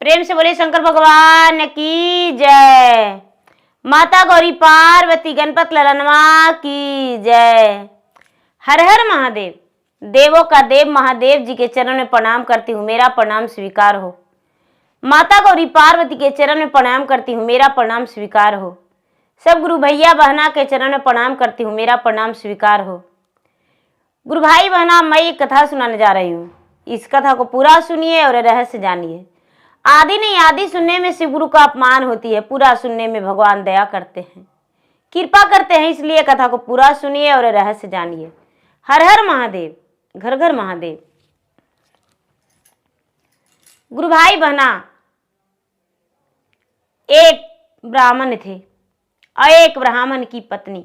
प्रेम से बोले शंकर भगवान की जय। माता गौरी पार्वती गणपत ललनवा की जय। हर हर महादेव। देवों का देव महादेव जी के चरण में प्रणाम करती हूँ, मेरा प्रणाम स्वीकार हो। माता गौरी पार्वती के चरण में प्रणाम करती हूँ, मेरा प्रणाम स्वीकार हो। सब गुरु भैया बहना के चरण में प्रणाम करती हूँ, मेरा प्रणाम स्वीकार हो। गुरु भाई बहना, मैं एक कथा सुनाने जा रही हूँ। इस कथा को पूरा सुनिए और रहस्य जानिए। आदि नहीं आदि सुनने में शिव गुरु का अपमान होती है, पूरा सुनने में भगवान दया करते हैं, कृपा करते हैं। इसलिए कथा को पूरा सुनिए और रहस्य जानिए। हर हर महादेव, घर घर महादेव। गुरु भाई बहना, एक ब्राह्मण थे और एक ब्राह्मण की पत्नी।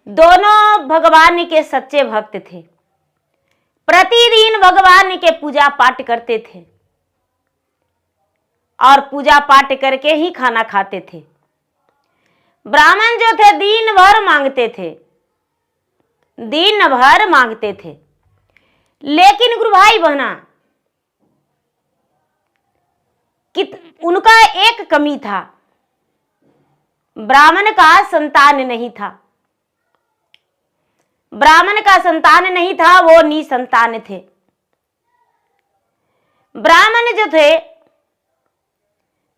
दोनों भगवान के सच्चे भक्त थे, प्रतिदिन भगवान के पूजा पाठ करते थे और पूजा पाठ करके ही खाना खाते थे। ब्राह्मण जो थे दिन भर मांगते थे, दिन भर मांगते थे। लेकिन गुरु भाई बहना, उनका एक कमी था, ब्राह्मण का संतान नहीं था। ब्राह्मण का संतान नहीं था, वो निसंतान थे। ब्राह्मण जो थे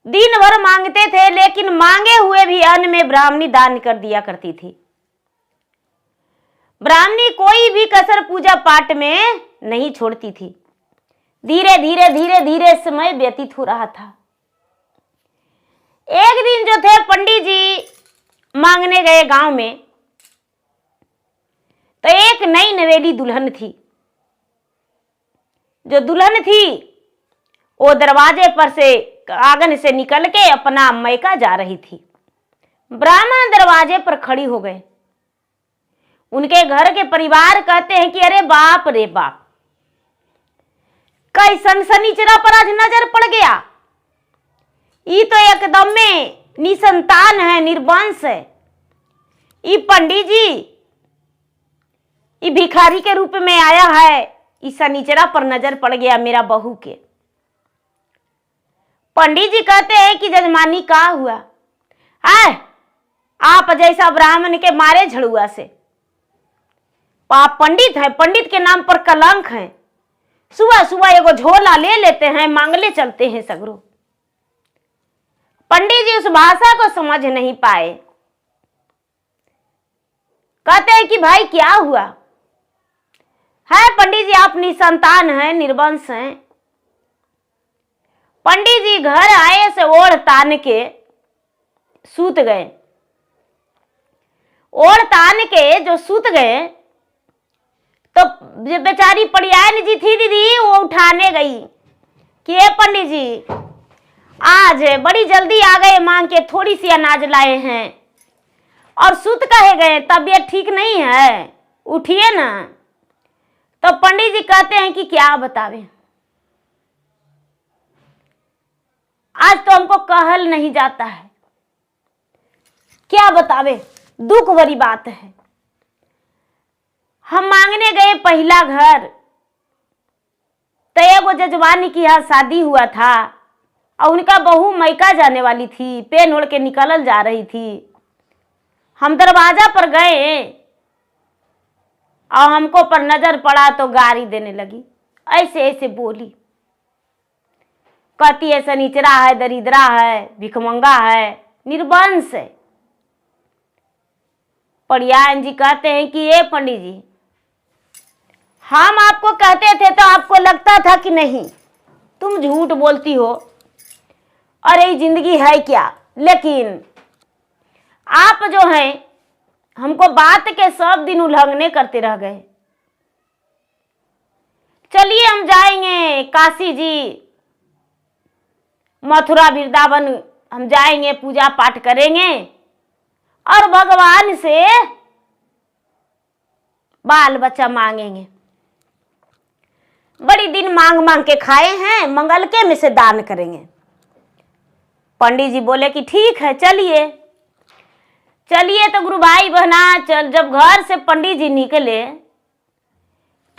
दिन भर मांगते थे, लेकिन मांगे हुए भी अन्न में ब्राह्मणी दान कर दिया करती थी। ब्राह्मणी कोई भी कसर पूजा पाठ में नहीं छोड़ती थी। धीरे धीरे धीरे धीरे समय व्यतीत हो रहा था। एक दिन जो थे पंडित जी मांगने गए गांव में, तो एक नई नवेली दुल्हन थी। जो दुल्हन थी वो दरवाजे पर से आंगन से निकल के अपना मैका जा रही थी। ब्राह्मण दरवाजे पर खड़ी हो गए। उनके घर के परिवार कहते हैं कि अरे बाप रे बाप, कैसन शनिचरा पर आज नजर पड़ गया। ये तो एकदम में निसंतान है, निर्वंश है। ये पंडित जी ये भिखारी के रूप में आया है, इस शनिचरा पर नजर पड़ गया मेरा बहू के। पंडित जी कहते हैं कि जजमानी का हुआ है, आप जैसा ब्राह्मण के मारे झड़ुआ से। आप पंडित हैं, पंडित के नाम पर कलंक है। सुबह सुबह एगो झोला ले लेते हैं, मांगले चलते हैं सगरो। पंडित जी उस भाषा को समझ नहीं पाए। कहते हैं कि भाई क्या हुआ है? पंडित जी आप निसंतान हैं, निर्वंश हैं। पंडित जी घर आए से ओढ़ तान के सूत गए। ओढ़ तान के जो सूत गए, तो जो बेचारी पड़ियान जी थी दीदी, वो उठाने गई कि ये पंडित जी आज बड़ी जल्दी आ गए, मांग के थोड़ी सी अनाज लाए हैं और सूत कहे गए, तबीयत ठीक नहीं है, उठिए ना। तो पंडित जी कहते हैं कि क्या बतावे, आज तो हमको कहल नहीं जाता है, क्या बतावे, दुख भरी बात है। हम मांगने गए पहला घर, तो एगो जजवानी की यहाँ शादी हुआ था और उनका बहू मैका जाने वाली थी, पेन ओढ़ के निकल जा रही थी। हम दरवाजा पर गए और हमको पर नजर पड़ा तो गारी देने लगी, ऐसे ऐसे बोली। कहती है शनिचरा है, दरिद्रा है, भिखमंगा है, निर्वंश है। पड़ियान जी कहते हैं कि ये पंडित जी, हम आपको कहते थे तो आपको लगता था कि नहीं, तुम झूठ बोलती हो और ये जिंदगी है क्या। लेकिन आप जो हैं हमको बात के सब दिन उल्लंघने करते रह गए। चलिए हम जाएंगे काशी जी, मथुरा वृंदावन हम जाएंगे, पूजा पाठ करेंगे और भगवान से बाल बच्चा मांगेंगे। बड़ी दिन मांग मांग के खाए हैं, मंगल के में से दान करेंगे। पंडित जी बोले कि ठीक है चलिए। चलिए तो गुरु भाई बहना, चल जब घर से पंडित जी निकले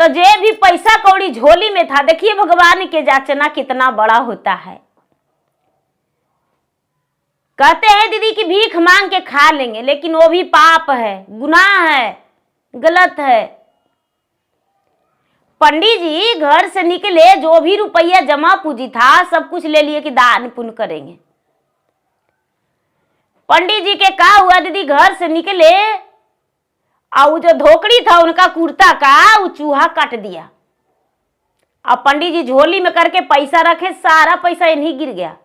तो जे भी पैसा कौड़ी झोली में था, देखिए भगवान के जाचना कितना बड़ा होता है। कहते हैं दीदी कि भीख मांग के खा लेंगे, लेकिन वो भी पाप है, गुनाह है, गलत है। पंडित जी घर से निकले, जो भी रुपया जमा पूंजी था सब कुछ ले लिए कि दान पुण्य करेंगे। पंडित जी के क्या हुआ दीदी, घर से निकले और जो धोकड़ी था उनका कुर्ता का वो चूहा काट दिया। अब पंडित जी झोली में करके पैसा रखे, सारा पैसा इन्हीं गिर गया,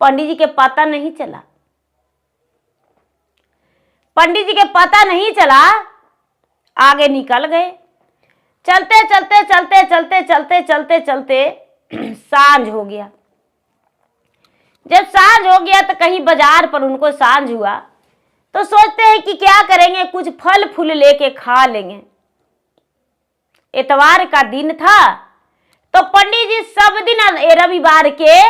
पंडित जी के पता नहीं चला। पंडित जी के पता नहीं चला, आगे निकल गए। चलते चलते चलते चलते चलते चलते चलते सांझ हो गया। जब सांझ हो गया तो कहीं बाजार पर उनको सांझ हुआ, तो सोचते हैं कि क्या करेंगे, कुछ फल फूल लेके खा लेंगे। इतवार का दिन था, तो पंडित जी सब दिन रविवार के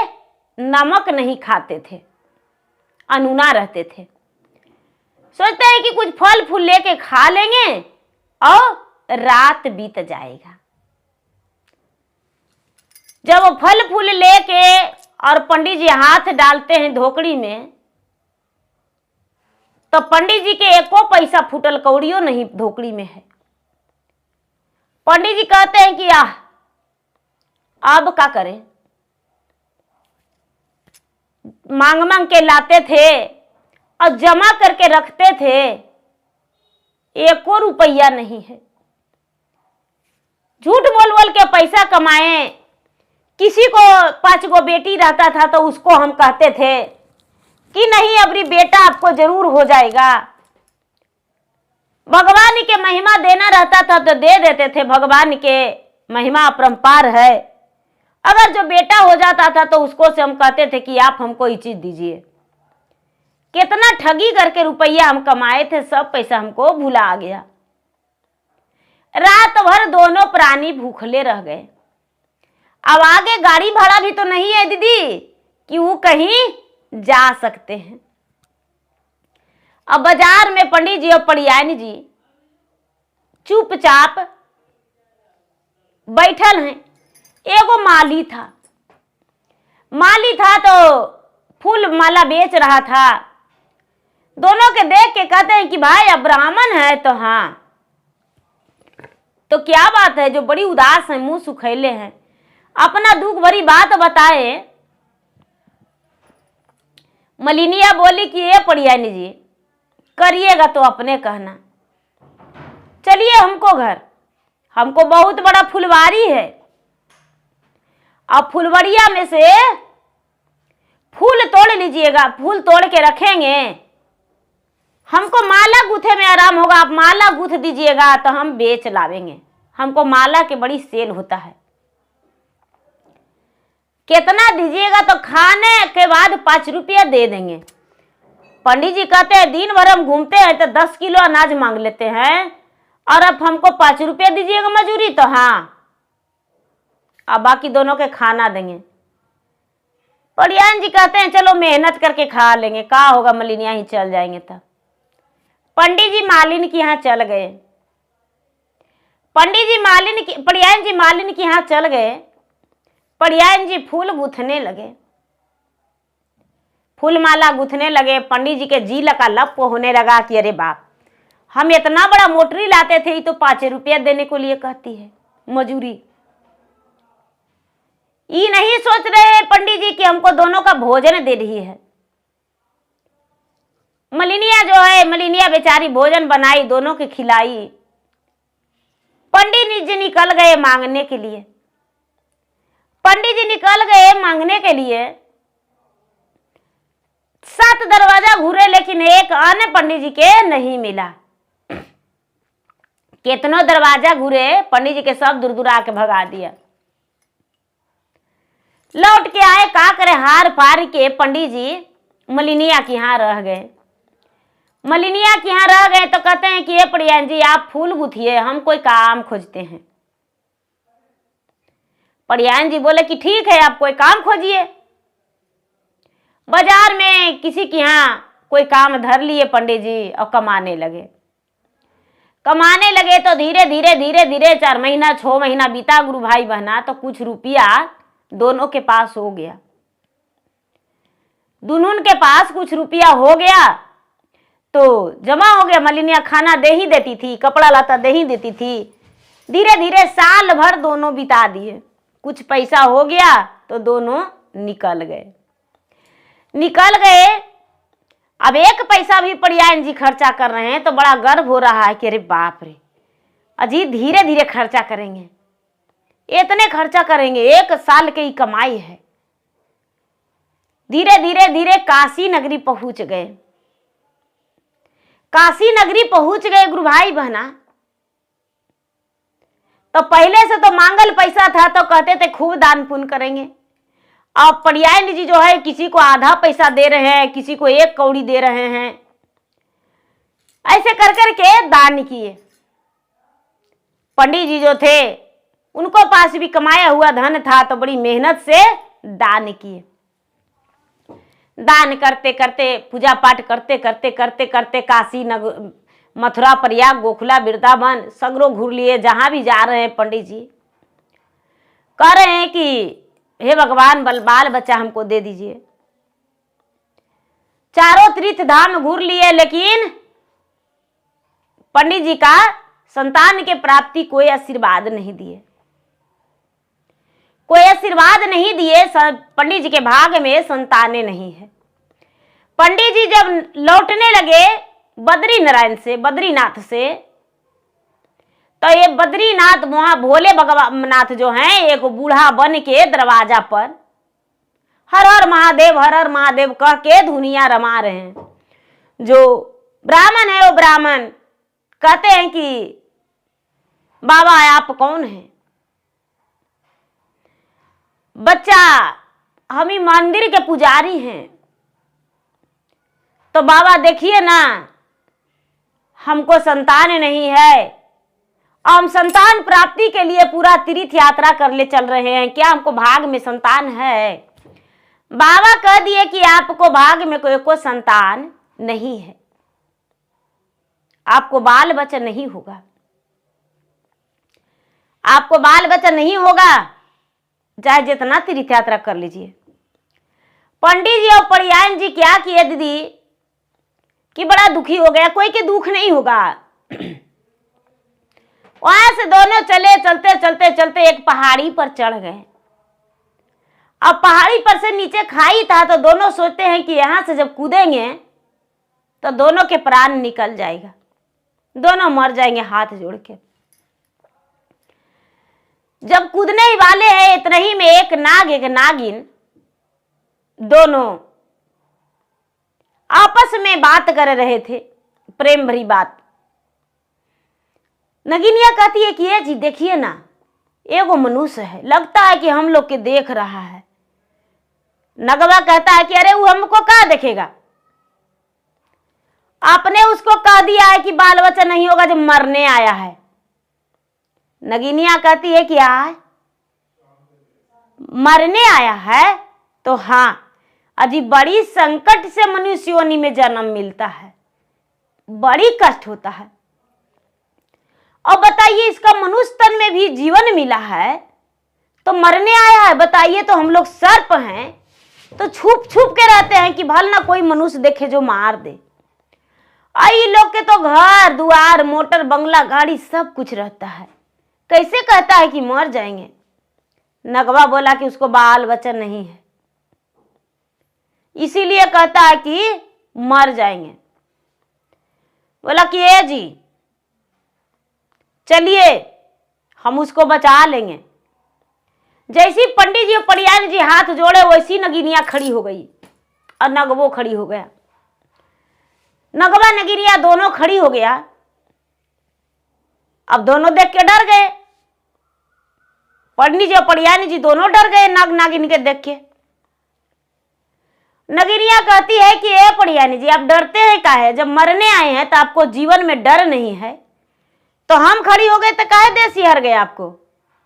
नमक नहीं खाते थे, अनूना रहते थे। सोचते हैं कि कुछ फल फूल लेके खा लेंगे और रात बीत जाएगा। जब वो फल फूल लेके और पंडित जी हाथ डालते हैं धोकड़ी में, तो पंडित जी के एको पैसा फूटल कौड़ियों नहीं धोकड़ी में है। पंडित जी कहते हैं कि अब क्या करें, मांग मांग के लाते थे और जमा करके रखते थे, एको रुपया नहीं है। झूठ बोल बोल के पैसा कमाए। किसी को 5 गो बेटी रहता था तो उसको हम कहते थे कि नहीं अबरी बेटा आपको जरूर हो जाएगा। भगवान के महिमा देना रहता था तो दे देते थे, भगवान के महिमा अपरंपार है। अगर जो बेटा हो जाता था तो उसको से हम कहते थे कि आप हमको ये चीज दीजिए। कितना ठगी करके रुपया हम कमाए थे, सब पैसा हमको भुला गया। रात भर दोनों प्राणी भूखले रह गए। अब आगे गाड़ी भाड़ा भी तो नहीं है दीदी कि वो कहीं जा सकते हैं। अब बाजार में पंडित जी और पड़ियानी जी चुपचाप बैठल हैं। एगो माली था तो फूल माला बेच रहा था। दोनों के देख के कहते हैं कि भाई अब ब्राह्मण है तो हाँ, तो क्या बात है, जो बड़ी उदास है, मुंह सुखैले हैं, अपना दुख भरी बात बताए। मलिनिया बोली कि ये पड़ियानी जी करिएगा तो अपने कहना, चलिए हमको घर, हमको बहुत बड़ा फुलवारी है। अब फुलवरिया में से फूल तोड़ लीजिएगा, फूल तोड़ के रखेंगे, हमको माला गूथे में आराम होगा। आप माला गूथ दीजिएगा तो हम बेच लावेंगे, हमको माला के बड़ी सेल होता है। कितना दीजिएगा? तो खाने के बाद 5 रुपया दे देंगे। पंडित जी कहते हैं दिन भर हम घूमते हैं तो 10 किलो अनाज मांग लेते हैं, और अब हमको 5 रुपया दीजिएगा मजूरी, तो हाँ, अब बाकी दोनों के खाना देंगे। पड़ियान जी कहते हैं चलो मेहनत करके खा लेंगे, का होगा, मलिनिया ही चल जाएंगे। तब पंडित जी मालिन के यहाँ चल गए। पड़ियान जी मालिन के यहाँ चल गए। पड़ियान जी फूल गूंथने लगे, फूल माला गूंथने लगे। पंडित जी के जी लका लप होने लगा कि अरे बाप, हम इतना बड़ा मोटरी लाते थे, ये तो 5 रुपया देने को लिए कहती है मजूरी। ये नहीं सोच रहे पंडित जी कि हमको दोनों का भोजन दे रही है। मलिनिया जो है, मलिनिया बेचारी भोजन बनाई, दोनों के खिलाई। पंडित जी निकल गए मांगने के लिए। पंडित जी निकल गए मांगने के लिए। 7 दरवाजा घूरे, लेकिन एक अन्न पंडित जी के नहीं मिला। कितनों दरवाजा घूरे, पंडित जी के सब दूर दूर आके भगा दिया। लौट के आए, का करे, हार पार के पंडित जी मलिनिया के यहाँ रह गए। मलिनिया के यहाँ रह गए तो कहते हैं कि ये पड़ियान जी आप फूल गुथिए, हम कोई काम खोजते हैं। पड़ियान जी बोले कि ठीक है, आप कोई काम खोजिए। बाजार में किसी के यहाँ कोई काम धर लिए पंडित जी और कमाने लगे। कमाने लगे तो धीरे धीरे धीरे धीरे 4 महीना 6 महीना बीता गुरु भाई बहना, तो कुछ रुपया दोनों के पास हो गया। दोनों के पास कुछ रुपया हो गया तो जमा हो गया। मलिनिया खाना दे ही देती थी, कपड़ा लता दे ही देती थी। धीरे धीरे साल भर दोनों बिता दिए। कुछ पैसा हो गया तो दोनों निकल गए। अब एक पैसा भी परियान जी खर्चा कर रहे हैं तो बड़ा गर्व हो रहा है कि अरे बाप रे, अजी धीरे धीरे खर्चा करेंगे, इतने खर्चा करेंगे, 1 साल की कमाई है। धीरे धीरे धीरे काशी नगरी पहुंच गए। काशी नगरी पहुंच गए गुरु भाई बहना। तो पहले से तो मांगल पैसा था तो कहते थे खूब दान पुण्य करेंगे। अब परियान जी जो है किसी को आधा पैसा दे रहे हैं, किसी को 1 कौड़ी दे रहे हैं, ऐसे कर करके दान किए। पंडित जी जो थे उनको पास भी कमाया हुआ धन था तो बड़ी मेहनत से दान किए। दान करते करते, पूजा पाठ करते करते करते करते काशी नगर, मथुरा, प्रयाग, गोखला, वृंदावन सगरों घूर लिए। जहां भी जा रहे हैं पंडित जी कह रहे हैं कि हे भगवान बाल बच्चा हमको दे दीजिए। चारों तीर्थ धाम घूर लिए लेकिन पंडित जी का संतान के प्राप्ति कोई आशीर्वाद नहीं दिए, कोई आशीर्वाद नहीं दिए। पंडित जी के भाग में संतानें नहीं है। पंडित जी जब लौटने लगे बद्रीनाथ से, तो ये बद्रीनाथ वहां भोले भगवान जो हैं एक बूढ़ा बन के दरवाजा पर हर हर महादेव कह के धुनिया रमा रहे हैं। जो ब्राह्मण है वो ब्राह्मण कहते हैं कि बाबा आप कौन हैं? बच्चा हम ही मंदिर के पुजारी हैं। तो बाबा देखिए ना, हमको संतान नहीं है, हम संतान प्राप्ति के लिए पूरा तीर्थ यात्रा करने चल रहे हैं, क्या हमको भाग में संतान है? बाबा कह दिए कि आपको भाग में कोई संतान नहीं है, आपको बाल बच्चा नहीं होगा, आपको बाल बच्चा नहीं होगा, चाहे जितना तीर्थ यात्रा कर लीजिए। पंडित जी और परियान जी क्या किए दीदी कि बड़ा दुखी हो गया। कोई के दुख नहीं होगा। वहां से दोनों चले, चलते चलते चलते एक पहाड़ी पर चढ़ गए। अब पहाड़ी पर से नीचे खाई था तो दोनों सोचते हैं कि यहां से जब कूदेंगे तो दोनों के प्राण निकल जाएगा, दोनों मर जाएंगे हाथ जोड़ के। जब कूदने ही वाले हैं इतना ही में एक नागिन दोनों आपस में बात कर रहे थे, प्रेम भरी बात। नगिनिया कहती है कि ये जी देखिए ना, एगो मनुष्य है, लगता है कि हम लोग के देख रहा है। नगवा कहता है कि अरे वो हमको क्या देखेगा, आपने उसको कह दिया है कि बाल बच्चा नहीं होगा जब मरने आया है। नगिनिया कहती है कि मरने आया है तो हाँ, अजी बड़ी संकट से मनुष्य योनि में जन्म मिलता है, बड़ी कष्ट होता है। और बताइए इसका मनुष्य तन में भी जीवन मिला है तो मरने आया है। बताइए तो हम लोग सर्प हैं तो छुप छुप के रहते हैं कि भल ना कोई मनुष्य देखे जो मार दे। आई लोग के तो घर दुआर मोटर बंगला गाड़ी सब कुछ रहता है, कैसे कहता है कि मर जाएंगे। नगवा बोला कि उसको बाल बच्चा नहीं है, इसीलिए कहता है कि मर जाएंगे। बोला कि ए जी चलिए हम उसको बचा लेंगे। जैसी पंडित जी और परियान जी हाथ जोड़े वैसी नगिनिया खड़ी हो गई और नगवो खड़ी हो गया। नगवा नगिनिया दोनों खड़ी हो गया। अब दोनों देख के डर गए, पंडित जी और परियान जी दोनों डर गए नागिन के देख के। नगिनिया कहती है कि ए परियान जी आप डरते हैं काहे, जब मरने आए हैं तो आपको जीवन में डर नहीं है, तो हम खड़ी हो गए तो काहे देश सिहर गए आपको,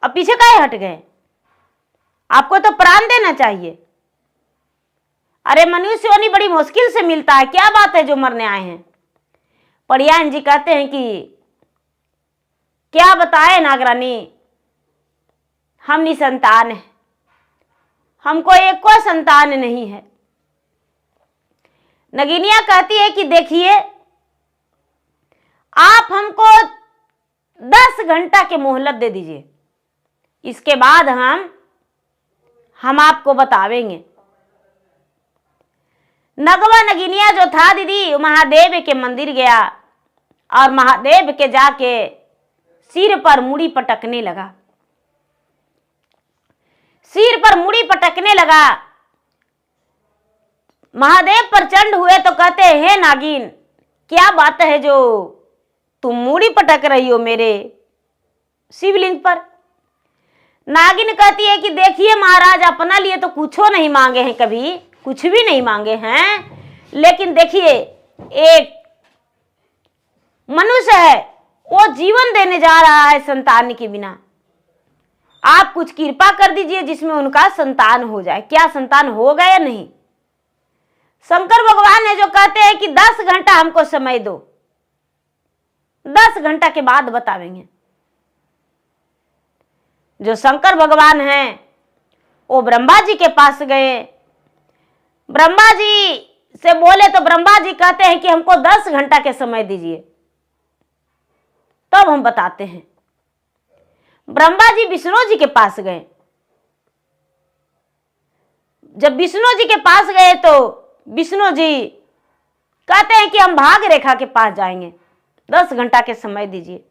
अब पीछे काहे हट गए, आपको तो प्राण देना चाहिए। अरे मनुष्य योनि बड़ी मुश्किल से मिलता है, क्या बात है जो मरने आए हैं। परियान जी कहते हैं कि क्या बताए नागरानी, हम निसंतान हैं, हमको एक को संतान नहीं है। नगिनिया कहती है कि देखिए, आप हमको 10 घंटा के मोहलत दे दीजिए, इसके बाद हम आपको बतावेंगे। नगवा नगिनिया जो था दीदी, महादेव के मंदिर गया और महादेव के जाके सिर पर मुड़ी पटकने लगा। सिर पर मुड़ी पटकने लगा। महादेव प्रचंड हुए तो कहते हैं, नागिन क्या बात है जो तुम मुड़ी पटक रही हो मेरे शिवलिंग पर। नागिन कहती है कि देखिए महाराज, अपना लिए तो कुछो नहीं मांगे हैं, कभी कुछ भी नहीं मांगे हैं, लेकिन देखिए एक मनुष्य है, वो जीवन देने जा रहा है संतान के बिना। आप कुछ कृपा कर दीजिए जिसमें उनका संतान हो जाए। क्या संतान होगा या नहीं? शंकर भगवान है जो कहते हैं कि 10 घंटा हमको समय दो, 10 घंटा के बाद बतावेंगे। जो शंकर भगवान हैं वो ब्रह्मा जी के पास गए। ब्रह्मा जी से बोले तो ब्रह्मा जी कहते हैं कि हमको 10 घंटा के समय दीजिए, तब हम बताते हैं। ब्रह्मा जी विष्णु जी के पास गए। जब विष्णु जी के पास गए तो विष्णु जी कहते हैं कि हम भाग रेखा के पास जाएंगे, 10 घंटा के समय दीजिए।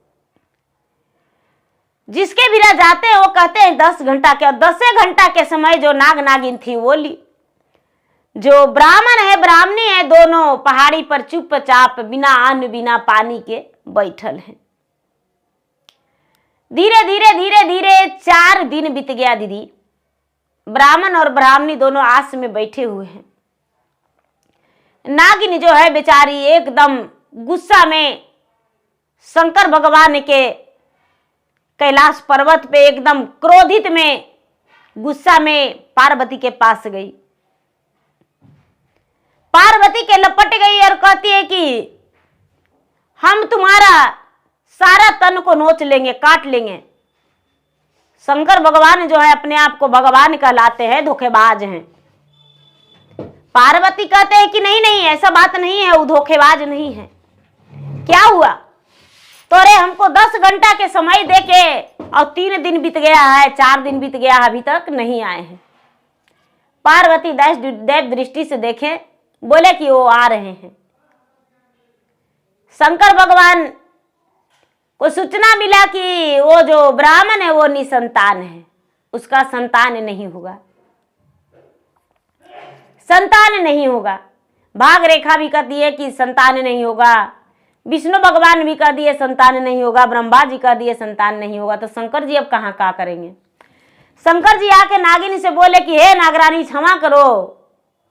जिसके बिना जाते हैं वो कहते हैं 10 घंटा के, और 10 घंटा के समय जो नाग नागिन थी वो ली। जो ब्राह्मण है ब्राह्मणी है, दोनों पहाड़ी पर चुपचाप बिना अन्न बिना पानी के बैठल हैं। धीरे धीरे धीरे धीरे 4 दिन बीत गया दीदी। ब्राह्मण और ब्राह्मणी दोनों आस में बैठे हुए हैं। नागिन जो है बेचारी एकदम गुस्सा में शंकर भगवान के कैलाश पर्वत पे एकदम क्रोधित में गुस्सा में पार्वती के पास गई। पार्वती के लपट गई और कहती है कि हम तुम्हारा सारा तन को नोच लेंगे, काट लेंगे। शंकर भगवान जो है अपने आप को भगवान कहलाते हैं, धोखेबाज हैं। पार्वती कहते हैं कि नहीं नहीं, ऐसा बात नहीं है, वो धोखेबाज नहीं है। क्या हुआ? तो अरे हमको 10 घंटा के समय देके और 3 दिन बीत गया है, 4 दिन बीत गया है, अभी तक नहीं आए हैं। पार्वती देव दृष्टि से देखे, बोले कि वो आ रहे हैं। शंकर भगवान को सूचना मिला कि वो जो ब्राह्मण है वो निसंतान है, उसका संतान नहीं होगा, संतान नहीं होगा। भाग रेखा भी कहती है कि संतान नहीं होगा, विष्णु भगवान भी कह दिए संतान नहीं होगा, ब्रह्मा जी कह दिए संतान नहीं होगा। तो शंकर जी अब कहाँ क्या करेंगे? शंकर जी आके नागिन से बोले कि हे नागरानी क्षमा करो,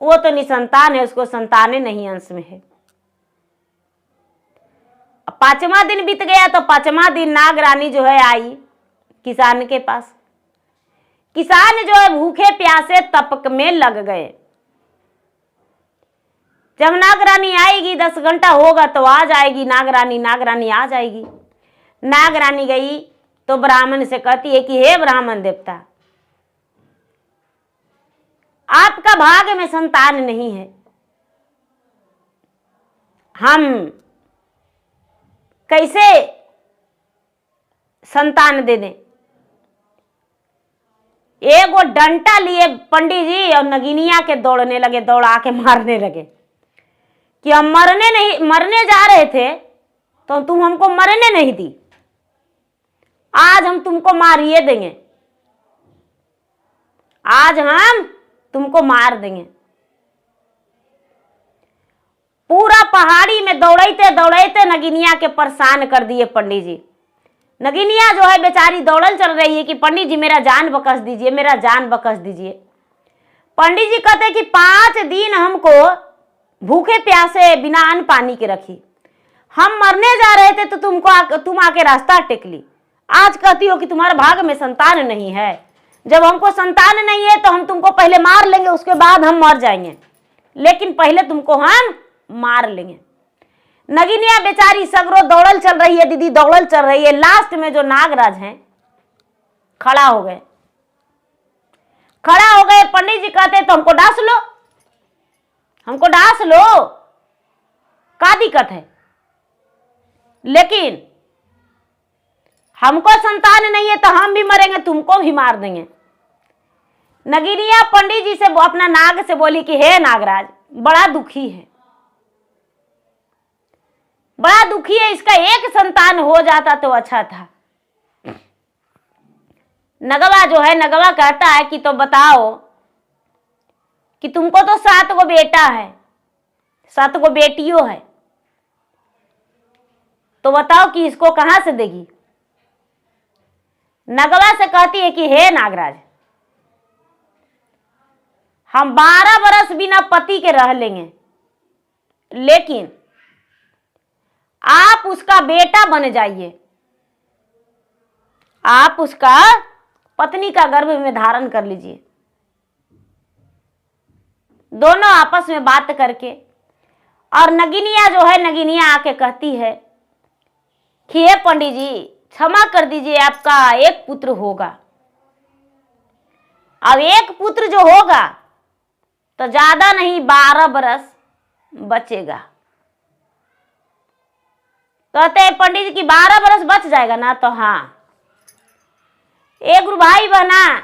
वो तो निसंतान है, उसको संतान नहीं अंश में है। 5वां दिन बीत गया तो 5वां दिन नागरानी जो है आई किसान के पास। किसान जो है भूखे प्यासे तपक में लग गए। जब नागरानी आएगी 10 घंटा होगा तो आ जाएगी नागरानी आ जाएगी। नागरानी गई तो ब्राह्मण से कहती है कि हे ब्राह्मण देवता, आपका भाग्य में संतान नहीं है, हम कैसे संतान दे दें? एगो डंटा लिए पंडित जी और नगिनिया के दौड़ने लगे, दौड़ा के मारने लगे कि हम मरने जा रहे थे तो तुम हमको मरने नहीं दी, आज हम तुमको मारिए देंगे, आज हम तुमको मार देंगे। पूरा पहाड़ी में दौड़ते दौड़ते नगिनिया के परेशान कर दिए पंडित जी। नगिनिया जो है बेचारी दौड़ल चल रही है कि पंडित जी मेरा जान बकस दीजिए, मेरा जान बकस दीजिए। पंडित जी कहते कि 5 दिन हमको भूखे प्यासे बिना अन्न पानी के रखी, हम मरने जा रहे थे तो तुम आके रास्ता टेक ली। आज कहती हो कि तुम्हारे भाग में संतान नहीं है। जब हमको संतान नहीं है तो हम तुमको पहले मार लेंगे, उसके बाद हम मर जाएंगे, लेकिन पहले तुमको हम मार लेंगे। नगिनिया बेचारी सगरो दौड़ल चल रही है दीदी, दौड़ल चल रही है। लास्ट में जो नागराज हैं खड़ा हो गए, खड़ा हो गए। पंडित जी कहते तो हमको डांस लो, हमको डांस लो, क्या दिक्कत है, लेकिन हमको संतान नहीं है तो हम भी मरेंगे, तुमको भी मार देंगे। नगिनिया पंडित जी से अपना नाग से बोली कि हे नागराज, बड़ा दुखी है, बड़ा दुखी है, इसका एक संतान हो जाता तो अच्छा था। नगवा जो है, नगवा कहता है कि तो बताओ कि तुमको तो 7 गो बेटा है, 7 गो बेटियों है, तो बताओ कि इसको कहां से देगी। नगवा से कहती है कि हे नागराज, हम 12 बरस बिना पति के रह लेंगे, लेकिन आप उसका बेटा बन जाइए, आप उसका पत्नी का गर्भ में धारण कर लीजिए। दोनों आपस में बात करके, और नगिनिया जो है, नगिनिया आके कहती है कि हे पंडित जी क्षमा कर दीजिए, आपका एक पुत्र होगा। अब एक पुत्र जो होगा तो ज्यादा नहीं 12 बरस बचेगा। कहते हैं पंडित जी की 12 बरस बच जाएगा ना, तो हाँ। एक गुरु भाई बहना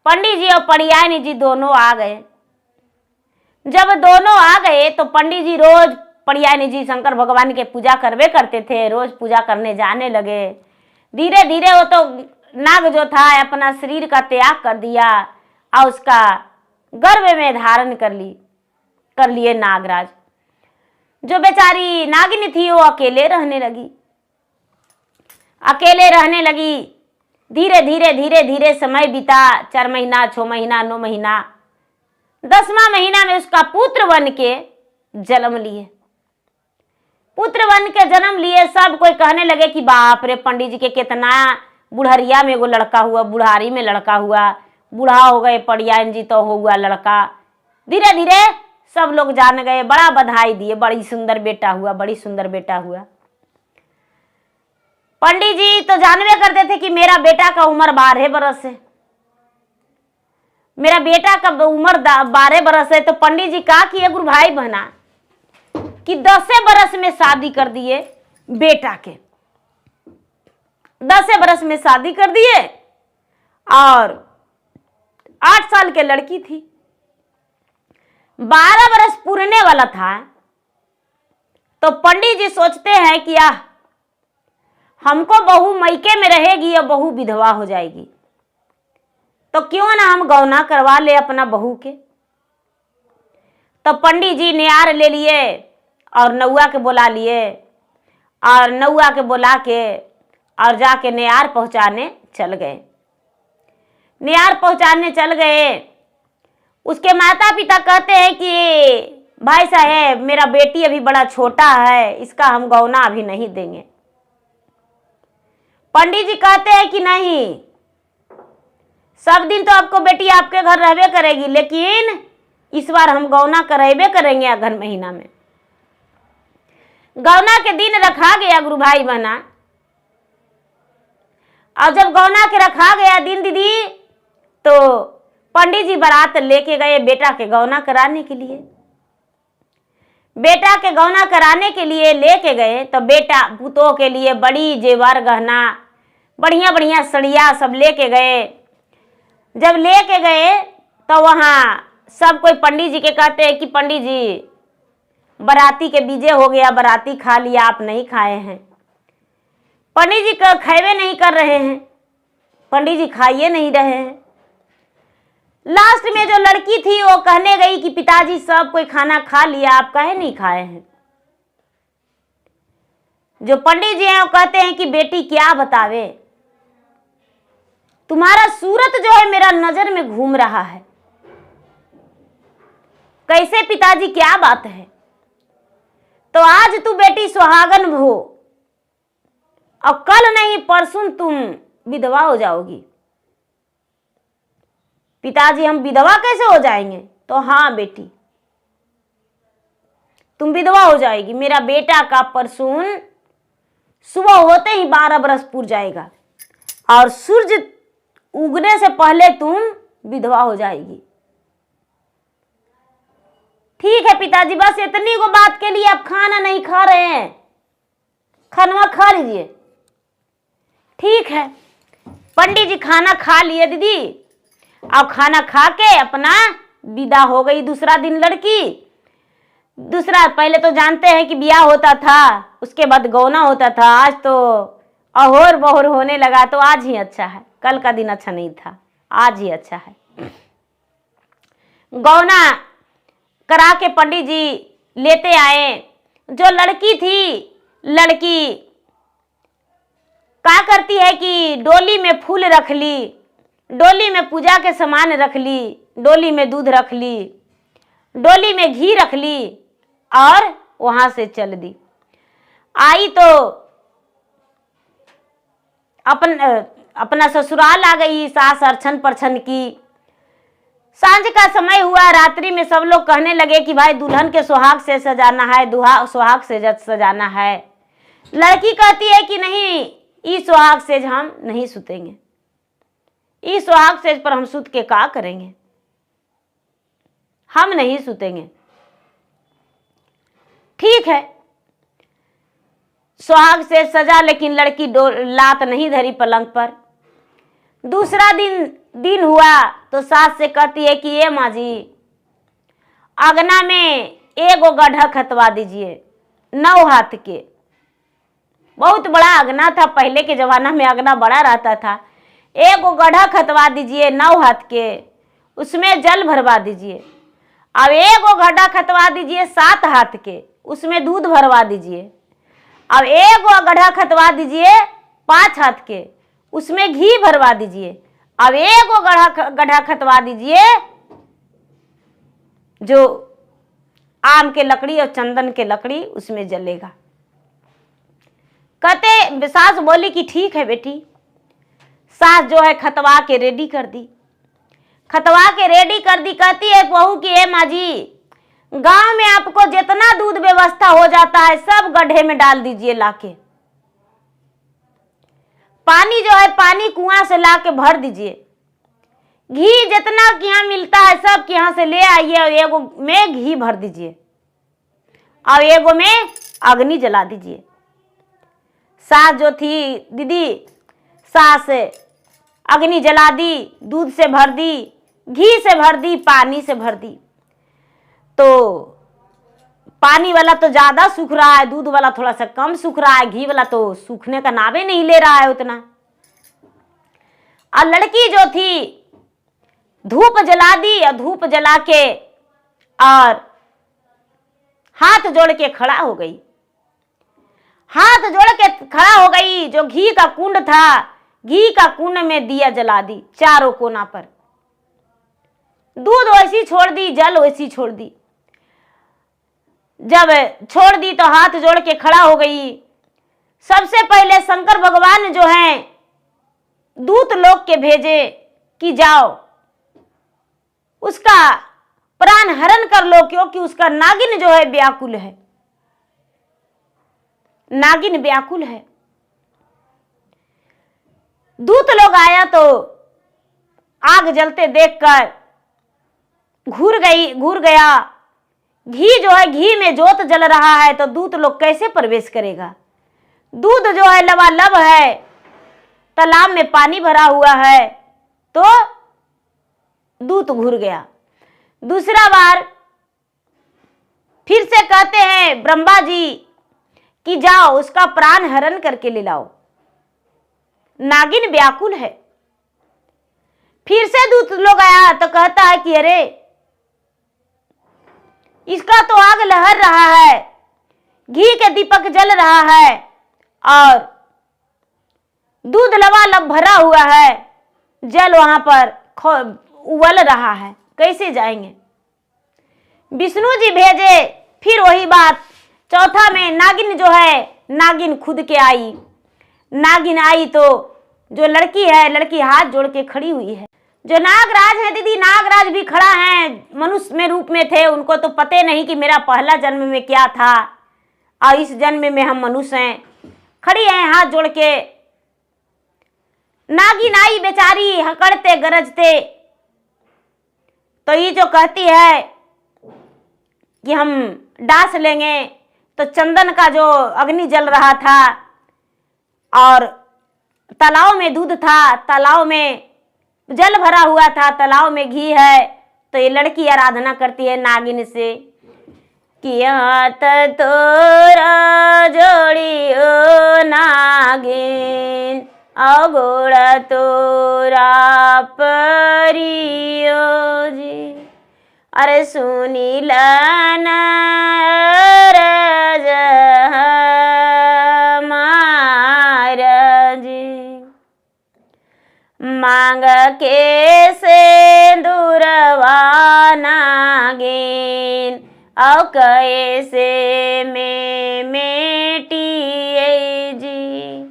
पंडित जी और परियानी जी दोनों आ गए। जब दोनों आ गए तो पंडित जी रोज, परियानी जी शंकर भगवान के पूजा करवे करते थे, रोज पूजा करने जाने लगे। धीरे धीरे वो तो नाग जो था अपना शरीर का त्याग कर दिया और उसका गर्भ में धारण कर लिए नागराज। जो बेचारी नागिनी थी वो अकेले रहने लगी, अकेले रहने लगी। धीरे धीरे धीरे धीरे समय बीता, 4 महीना, 6 महीना, 9 महीना, 10वां महीना में उसका पुत्र बन के जन्म लिए। पुत्र बन के जन्म लिए। सब कोई कहने लगे कि बाप रे, पंडित जी के कितना बुढ़ारिया में एगो लड़का हुआ, बुढ़ारी में लड़का हुआ, बूढ़ा हो गए परियान जी तो हुआ लड़का। धीरे धीरे सब लोग जान गए, बड़ा बधाई दिए, बड़ी सुंदर बेटा हुआ, बड़ी सुंदर बेटा हुआ। पंडित जी तो जानवे करते थे कि मेरा बेटा का उम्र 12 बरस है, मेरा बेटा का उम्र 12 बरस है। तो पंडित जी कहा कि गुरु भाई बहना कि 10 बरस में शादी कर दिए बेटा के, 10 बरस में शादी कर दिए, और 8 साल के लड़की थी। 12 बरस पूरने वाला था तो पंडित जी सोचते हैं कि हमको बहू मैके में रहेगी या बहू विधवा हो जाएगी, तो क्यों ना हम गौना करवा ले अपना बहू के। तो पंडित जी न्यार ले लिए और नौआ के बुला लिए, और नौआ के बुला के और जाके न्यार पहुंचाने चल गए। न्यार पहुंचाने चल गए। उसके माता पिता कहते हैं कि भाई साहब मेरा बेटी अभी बड़ा छोटा है, इसका हम गौना अभी नहीं देंगे। पंडित जी कहते हैं कि नहीं, सब दिन तो आपको बेटी आपके घर रहबे करेगी, लेकिन इस बार हम गौना कराबे करेंगे अगहन महीना में। गौना के दिन रखा गया गुरु भाई बहना, और जब गौना के रखा गया दिन दीदी, तो पंडित जी बारात लेके गए बेटा के गौना कराने के लिए। बेटा के गौना कराने के लिए लेके गए तो बेटा पुतों के लिए बड़ी जेवर गहना, बढ़िया बढ़िया सड़िया सब लेके गए। जब लेके गए तो वहाँ सब कोई पंडित जी के कहते हैं कि पंडित जी बराती के बीजे हो गया, बराती खा लिया, आप नहीं खाए हैं। पंडित जी खावे नहीं कर रहे हैं, पंडित जी खाइए नहीं रहे हैं। लास्ट में जो लड़की थी वो कहने गई कि पिताजी सब कोई खाना खा लिया, आप काहे नहीं खाए हैं। जो पंडित जी हैं वो कहते हैं कि बेटी क्या बतावे, तुम्हारा सूरत जो है मेरा नजर में घूम रहा है, कैसे पिताजी क्या बात है। तो आज तू बेटी सुहागन हो और कल नहीं परसों तुम विधवा हो जाओगी। पिताजी हम विधवा कैसे हो जाएंगे। तो हाँ बेटी, तुम विधवा हो जाएगी। मेरा बेटा का परसून सुबह होते ही 12 बरस पूर जाएगा और सूरज उगने से पहले तुम विधवा हो जाएगी। ठीक है पिताजी, बस इतनी को बात के लिए आप खाना नहीं खा रहे हैं, खाना खा लीजिए। ठीक है, पंडित जी खाना खा लिए दीदी। अब खाना खा के अपना विदा हो गई। दूसरा दिन लड़की, दूसरा, पहले तो जानते हैं कि ब्याह होता था, उसके बाद गौना होता था। आज तो अहोर बहोर होने लगा, तो आज ही अच्छा है, कल का दिन अच्छा नहीं था, आज ही अच्छा है। गौना करा के पंडित जी लेते आए। जो लड़की थी, लड़की क्या करती है कि डोली में फूल रख ली, डोली में पूजा के सामान रख ली, डोली में दूध रख ली, डोली में घी रख ली और वहां से चल दी। आई तो अपना ससुराल आ गई। सास अर्छन परछन की। सांझ का समय हुआ, रात्रि में सब लोग कहने लगे कि भाई दुल्हन के सुहाग से सजाना है, सुहाग से सजाना है। लड़की कहती है कि नहीं, इस सुहाग सेज हम नहीं सुतेंगे, इस सुहाग सेज पर हम सुत के क्या करेंगे, हम नहीं सुतेंगे। ठीक है, सुहाग से सजा, लेकिन लड़की लात नहीं धरी पलंग पर। दूसरा दिन हुआ तो सास से कहती है कि ये माँ जी, अगना में एगो गड्ढा खतवा दीजिए 9 हाथ के। बहुत बड़ा अगना था, पहले के जमाना में अगना बड़ा रहता था। एगो गड्ढा खतवा दीजिए 9 हाथ के, उसमें जल भरवा दीजिए। अब एगो गड्ढा खतवा दीजिए 7 हाथ के, उसमें दूध भरवा दीजिए। अब एगो गड्ढा खतवा दीजिए 5 हाथ के, उसमें घी भरवा दीजिए। अब एगो गड्ढा खतवा दीजिए जो आम के लकड़ी और चंदन के लकड़ी, उसमें जलेगा। कहते सास बोली कि ठीक है बेटी। सास जो है खतवा के रेडी कर दी, खतवा के रेडी कर दी। कहती है बहू की, ए माँ जी, गांव में आपको जितना दूध व्यवस्था हो जाता है सब गड्ढे में डाल दीजिए लाके। पानी जो है, पानी कुआं से लाके भर दीजिए। घी जितना कि यहाँ मिलता है सब कि यहाँ से ले आइए और एगो में घी भर दीजिए और एगो में अग्नि जला दीजिए। सास जो थी दीदी, सास अग्नि जला दी, दूध से भर दी, घी से भर दी, पानी से भर दी। तो पानी वाला तो ज्यादा सूख रहा है, दूध वाला थोड़ा सा कम सूख रहा है, घी वाला तो सूखने का नाम ही नहीं ले रहा है उतना। और लड़की जो थी धूप जला दी और धूप जला के और हाथ जोड़ के खड़ा हो गई। हाथ जोड़ के खड़ा हो गई। जो घी का कुंड था, घी का कुंड में दिया जला दी चारों कोना पर। दूध वैसी छोड़ दी, जल वैसी छोड़ दी। जब छोड़ दी तो हाथ जोड़ के खड़ा हो गई। सबसे पहले शंकर भगवान जो हैं दूत लोग के भेजे कि जाओ उसका प्राण हरण कर लो, क्योंकि उसका नागिन जो है व्याकुल है, नागिन व्याकुल है। दूत लोग आया तो आग जलते देखकर घूर गया। घी जो है, घी में जोत जल रहा है तो दूत लोग कैसे प्रवेश करेगा। दूध जो है लबालब है, तालाब में पानी भरा हुआ है, तो दूत घूर गया। दूसरा बार फिर से कहते हैं ब्रह्मा जी कि जाओ उसका प्राण हरण करके ले लाओ, नागिन व्याकुल है। फिर से दूत लोग आया तो कहता है कि अरे इसका तो आग लहर रहा है, घी के दीपक जल रहा है और दूध लबालब भरा हुआ है, जल वहां पर उबल रहा है, कैसे जाएंगे। विष्णु जी भेजे, फिर वही बात। चौथा में नागिन जो है, नागिन खुद के आई। नागिन आई तो जो लड़की है, लड़की हाथ जोड़ के खड़ी हुई है। जो नागराज है दीदी, नागराज भी खड़ा है, मनुष्य में रूप में थे, उनको तो पते नहीं कि मेरा पहला जन्म में क्या था और इस जन्म में हम मनुष्य हैं। खड़ी हैं हाथ जोड़ के। नागिन आई बेचारी हकड़ते गरजते, तो ये जो कहती है कि हम डांस लेंगे, तो चंदन का जो अग्नि जल रहा था और तालाब में दूध था, तालाब में जल भरा हुआ था, तालाब में घी है। तो ये लड़की आराधना करती है नागिन से कि हाथ तोरा जोड़ियो नागिन, अगोड़ तोरा परियो जी। अरे सुनी लाना रज महाराज, मांग के सिंदूरवा नागिन, औ कैसे में मेटिए जी।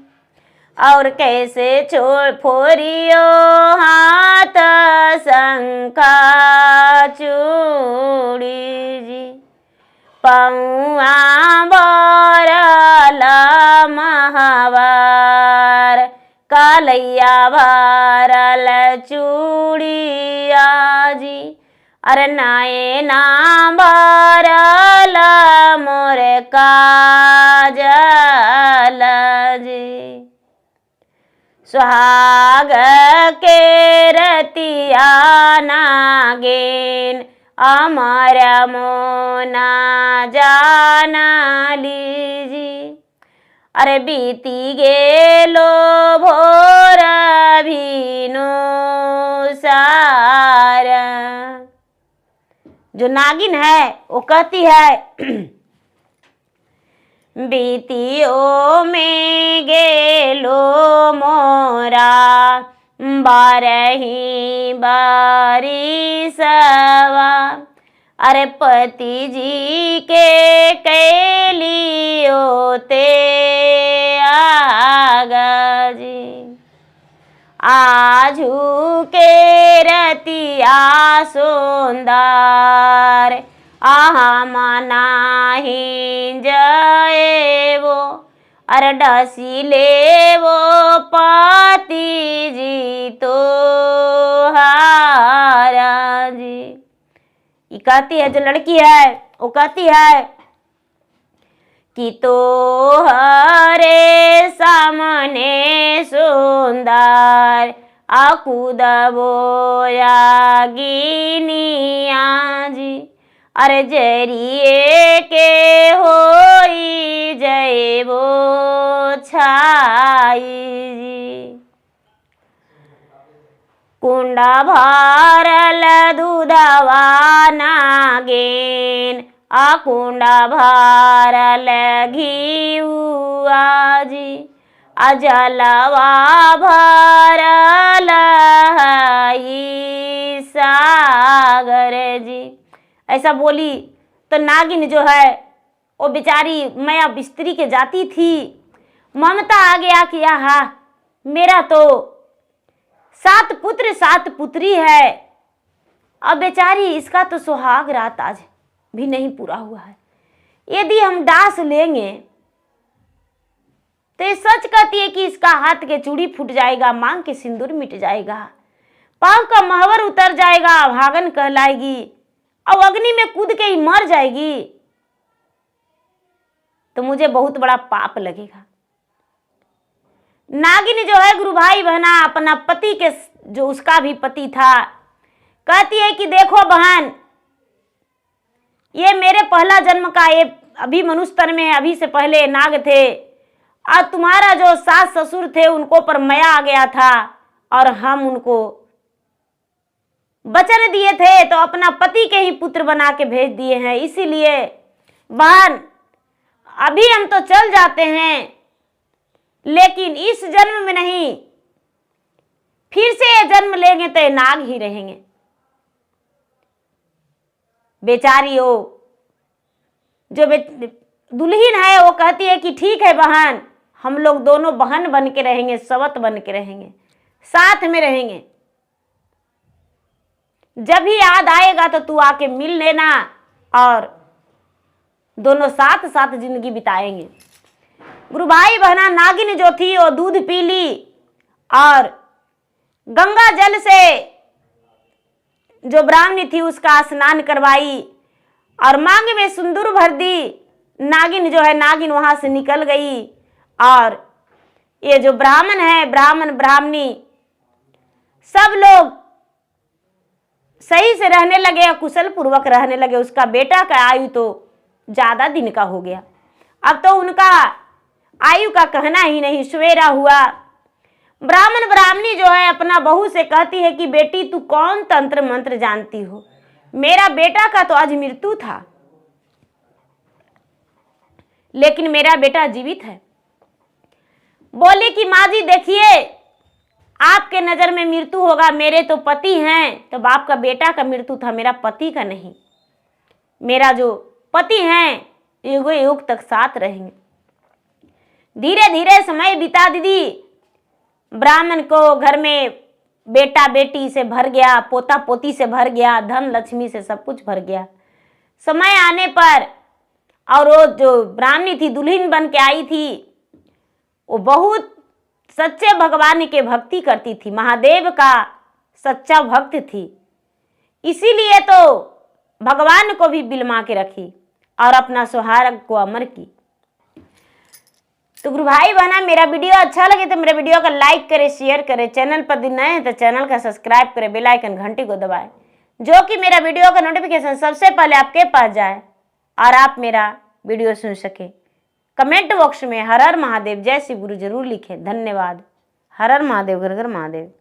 और कैसे छोड़ फोरियो हाथ शंखा चूड़ी जी। पौआ बरल महावार, कालैया भरल चूड़िया जी। अरे नाये नाम भरल मोर काजल जी। सुहाग के रतिया नागिन, अमर मोना जाना लीजी। अरे बीती गेलो भोर भीनु सारा। जो नागिन है वो कहती है बीतियो में गेलो मोरा, बारही बारिशवा। अरे पति जी के कैलियो ते आगा जी। आजू के रतिया सुंदर, आहा मनाही जय वो। अरे डसी ले वो पति जी तो हारा जी। ये कहती है, जो लड़की है वो कहती है कि तो हरे सामने सुंदर, आकुद बोया गिनिया जी। अरे जरिए के होई जय वो छाई जी। कुंडा भरल दूधवा नागिन, आ कुंडा भरल घिउआ जी। अजलवा भरल हई सागर जी। ऐसा बोली तो नागिन जो है वो बेचारी मैया बिस्तरी के जाती थी। ममता आ गया कि आहा मेरा तो 7 पुत्र 7 पुत्री है, अब बेचारी इसका तो सुहाग रात आज भी नहीं पूरा हुआ है। यदि हम डांस लेंगे तो ये सच कहती है कि इसका हाथ के चूड़ी फूट जाएगा, मांग के सिंदूर मिट जाएगा, पांव का महवर उतर जाएगा, भागन कहलाएगी और अग्नि में कूद के ही मर जाएगी, तो मुझे बहुत बड़ा पाप लगेगा। नागिन जो है गुरु भाई बहना अपना पति के, जो उसका भी पति था, कहती है कि देखो बहन, ये मेरे पहला जन्म का, ये अभी मनुष्य तन में, अभी से पहले नाग थे, और तुम्हारा जो सास ससुर थे उनको पर माया आ गया था और हम उनको वचन दिए थे तो अपना पति के ही पुत्र बना के भेज दिए हैं। इसीलिए बहन अभी हम तो चल जाते हैं, लेकिन इस जन्म में नहीं, फिर से ये जन्म लेंगे तो ये नाग ही रहेंगे। बेचारी हो जो दुल्हन है वो कहती है कि ठीक है बहन, हम लोग दोनों बहन बन के रहेंगे, सवत बन के रहेंगे, साथ में रहेंगे। जब भी याद आएगा तो तू आके मिल लेना और दोनों साथ साथ जिंदगी बिताएंगे। गुरु भाई बहना, नागिन जो थी वो दूध पी ली और गंगा जल से जो ब्राह्मणी थी उसका स्नान करवाई और मांग में सिंदूर भर दी। नागिन जो है, नागिन वहां से निकल गई और ये जो ब्राह्मण है, ब्राह्मण ब्राह्मणी सब लोग सही से रहने लगे, कुशल पूर्वक रहने लगे। उसका बेटा का आयु तो ज्यादा दिन का हो गया। अब तो उनका आयु का कहना ही नहीं, सवेरा हुआ। ब्राह्मण ब्राह्मणी जो है अपना बहू से कहती है कि बेटी तू कौन तंत्र मंत्र जानती हो, मेरा बेटा का तो आज मृत्यु था लेकिन मेरा बेटा जीवित है। बोले कि माँ जी देखिए, आपके नजर में मृत्यु होगा, मेरे तो पति हैं। तो बाप का बेटा का मृत्यु था, मेरा पति का नहीं। मेरा जो पति हैं युग युग तक साथ रहेंगे। धीरे धीरे समय बीता दीदी। ब्राह्मण को घर में बेटा बेटी से भर गया, पोता पोती से भर गया, धन लक्ष्मी से सब कुछ भर गया। समय आने पर और वो जो ब्राह्मणी थी दुल्हन बन के आई थी, वो बहुत सच्चे भगवान के भक्ति करती थी, महादेव का सच्चा भक्त थी। इसीलिए तो भगवान को भी बिलमा के रखी और अपना सुहाग को अमर की। तो गुरु भाई बहना, मेरा वीडियो अच्छा लगे तो मेरे वीडियो को लाइक करें, शेयर करें। चैनल पर दिन नए हैं तो चैनल का सब्सक्राइब करें, बेल आइकन घंटी को दबाएं, जो कि मेरा वीडियो का नोटिफिकेशन सबसे पहले आपके पास जाए और आप मेरा वीडियो सुन सके। कमेंट बॉक्स में हर हर महादेव, जय श्री गुरु जरूर लिखें। धन्यवाद। हर हर महादेव, घर घर महादेव।